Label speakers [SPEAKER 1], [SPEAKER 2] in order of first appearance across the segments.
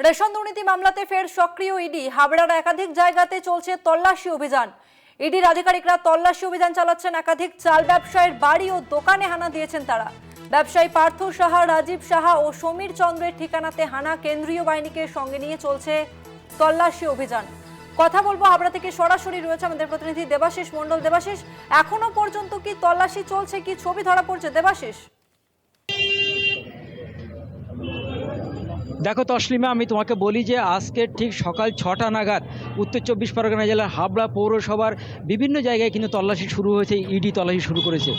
[SPEAKER 1] Ration দুর্নীতি মামলাতে ফের সক্রিয় ইডি। হাবড়ার একাধিক জায়গাতে চলছে তল্লাশি অভিযান। ইডির আধিকারিকরা তল্লাশি অভিযান চালাচ্ছেন। একাধিক চাল ব্যবসায়ীর বাড়ি ও দোকানে হানা দিয়েছেন তারা। ব্যবসায়ী পার্থ সাহা, রাজীব সাহা ও সমীর চন্দ্রের ঠিকানাতে হানা। কেন্দ্রীয় বাহিনীকে সঙ্গে নিয়ে চলছে তল্লাশি অভিযান। কথা বলবো, হাবড়া থেকে সরাসরি রয়েছে আমাদের প্রতিনিধি দেবাশিস মণ্ডল। দেবাশিস, এখনো পর্যন্ত কি তল্লাশি চলছে, কি ছবি ধরা পড়ছে দেবাশিস?
[SPEAKER 2] দেখো তসলিমা, আমি তোমাকে বলি যে আজকে ঠিক সকাল 6টা নাগাদ উত্তর 24 পরগনা জেলার হাবড়া পৌরসভার বিভিন্ন জায়গায় কিন্তু তল্লাশি শুরু হয়েছে। ইডি তল্লাশি শুরু করেছে।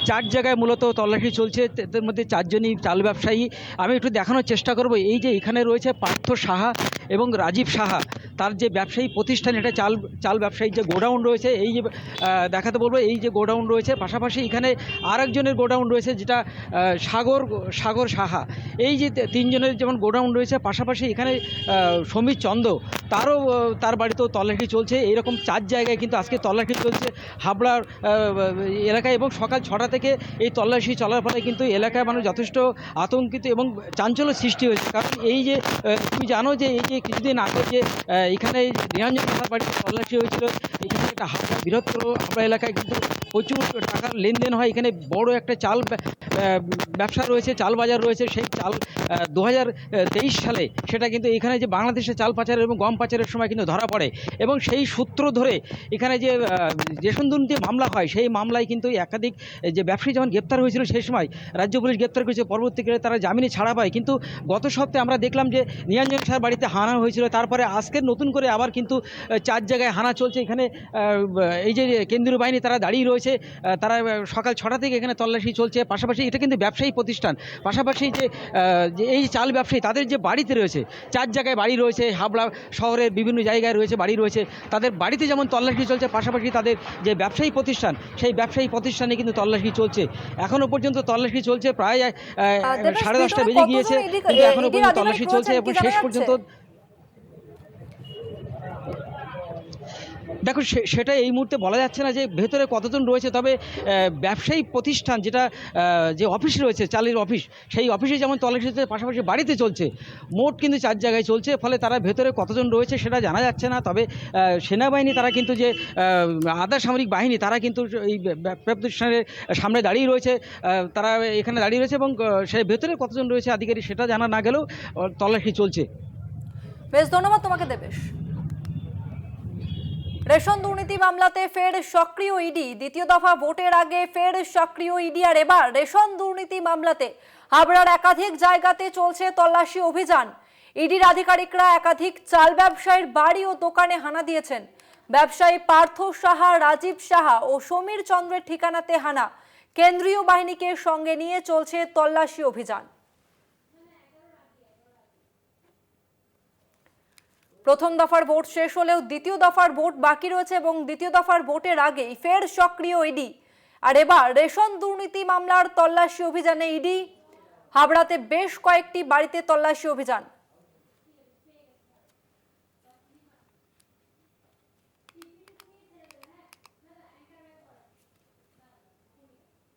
[SPEAKER 2] 4 জায়গায় মূলত তল্লাশি চলছে। এদের মধ্যে 4 জনই চাল ব্যবসায়ী। আমি একটু দেখানোর চেষ্টা করব। এই যে এখানে রয়েছে পার্থ সাহা এবং রাজীব সাহা, তার যে ব্যবসায়ী প্রতিষ্ঠান, এটা চাল ব্যবসায়ীর যে গোডাউন রয়েছে, এই যে দেখাতে বলবো, এই যে গোডাউন রয়েছে, পাশাপাশি এখানে আরেকজনের গোডাউন রয়েছে যেটা সাগর সাহা। এই যে 3 জনের যেমন গোডাউন রয়েছে, পাশাপাশি এখানে সমীর চন্দ্র, তার বাড়িতেও তল্লাশি চলছে। এইরকম 4 জায়গায় কিন্তু আজকে তল্লাশি চলছে হাবড়ার এলাকায়। এবং সকাল 6টা থেকে এই তল্লাশি চলার ফলে কিন্তু এলাকায় মানুষ যথেষ্ট আতঙ্কিত এবং চাঞ্চল্য সৃষ্টি হয়েছে। কারণ এই যে তুমি জানো যে এই যে কিছুদিন আগে যে এখানে নিরঞ্জন সাহার বাড়িতে তল্লাশি হয়েছিল, এখানে একটা হাবড়া বৃহত্তর হাবড়া এলাকায় কিন্তু প্রচুর টাকার লেনদেন হয়। এখানে বড় একটা চাল ব্যবসা রয়েছে, চাল বাজার রয়েছে। সেই চাল 2023 সালে সেটা কিন্তু এখানে যে বাংলাদেশে চাল পাচার এবং গম পাচারের সময় কিন্তু ধরা পড়ে। এবং সেই সূত্র ধরে এখানে যে রেশন দুর্নীতি মামলা হয়, সেই মামলায় কিন্তু একাধিক যে ব্যবসায়ী যখন গ্রেপ্তার হয়েছিল, সেই সময় রাজ্য পুলিশ গ্রেপ্তার করেছে। পরবর্তীকালে তারা জামিনে ছাড়া পায়। কিন্তু গত সপ্তাহে আমরা দেখলাম যে নিরঞ্জন সাহার বাড়িতে হানা হয়েছিল। তারপরে আজকে নতুন করে আবার কিন্তু 4 জায়গায় হানা চলছে। এখানে এই যে কেন্দ্রীয় বাহিনী তারা দাঁড়িয়ে রয়েছে। তারা সকাল 6টা থেকে এখানে তল্লাশি চলছে। পাশাপাশি এটা কিন্তু ব্যবসায়ী প্রতিষ্ঠান। পাশাপাশি যে এই চাল ব্যবসায়ী, তাদের যে বাড়িতে রয়েছে, 4 জায়গায় বাড়ি রয়েছে, হাবড়া শহরের বিভিন্ন জায়গায় রয়েছে বাড়ি রয়েছে, তাদের বাড়িতে যেমন তল্লাশি চলছে, পাশাপাশি তাদের যে ব্যবসায়ী প্রতিষ্ঠান, সেই ব্যবসায়ী প্রতিষ্ঠানে কিন্তু তল্লাশি চলছে। এখনও পর্যন্ত তল্লাশি চলছে, প্রায় 10:30 বেজে গিয়েছে, কিন্তু এখনও পর্যন্ত তল্লাশি চলছে। এবং শেষ পর্যন্ত দেখো সেটা এই মুহূর্তে বলা যাচ্ছে না যে ভেতরে কতজন রয়েছে। তবে ব্যবসায়ী প্রতিষ্ঠান যেটা যে অফিস রয়েছে, চালের অফিস, সেই অফিসে যেমন তল্লাশি চলছে, পাশাপাশি বাড়িতে চলছে। মোট কিন্তু 4 জায়গায় চলছে। ফলে তারা ভেতরে কতজন রয়েছে সেটা জানা যাচ্ছে না। তবে সেনাবাহিনী, তারা কিন্তু যে আধা সামরিক বাহিনী, তারা কিন্তু এই প্রতিষ্ঠানের সামনে দাঁড়িয়ে রয়েছে। তারা এখানে দাঁড়িয়ে রয়েছে এবং সে ভেতরে কতজন রয়েছে আধিকারিক সেটা জানা না গেলেও তল্লাশি চলছে।
[SPEAKER 1] বেশ, ধন্যবাদ তোমাকে দেবেশ। রেশন দুর্নীতি মামলাতে ফের সক্রিয় ইডি। দ্বিতীয় দফা ভোটের আগে ফের সক্রিয় ইডি। আর এবার রেশন দুর্নীতি মামলাতে হাবড়ার একাধিক জায়গাতে চলছে তল্লাশি অভিযান। ইডির আধিকারিকরা একাধিক চাল ব্যবসায়ীর বাড়ি ও দোকানে হানা দিয়েছেন। ব্যবসায়ী পার্থ সাহা, রাজীব সাহা ও সমীর চন্দ্রের ঠিকানাতে হানা। কেন্দ্রীয় বাহিনীকে সঙ্গে নিয়ে চলছে তল্লাশি অভিযান। প্রথম দফার ভোট শেষ হলেও দ্বিতীয় দফার ভোট বাকি রয়েছে এবং দ্বিতীয় দফার ভোটের আগেই ফের সক্রিয় ইডি। আর এবার রেশন দুর্নীতি মামলার তল্লাশি অভিযানে ইডি। হাবড়াতে বেশ কয়েকটি বাড়িতে তল্লাশি অভিযান।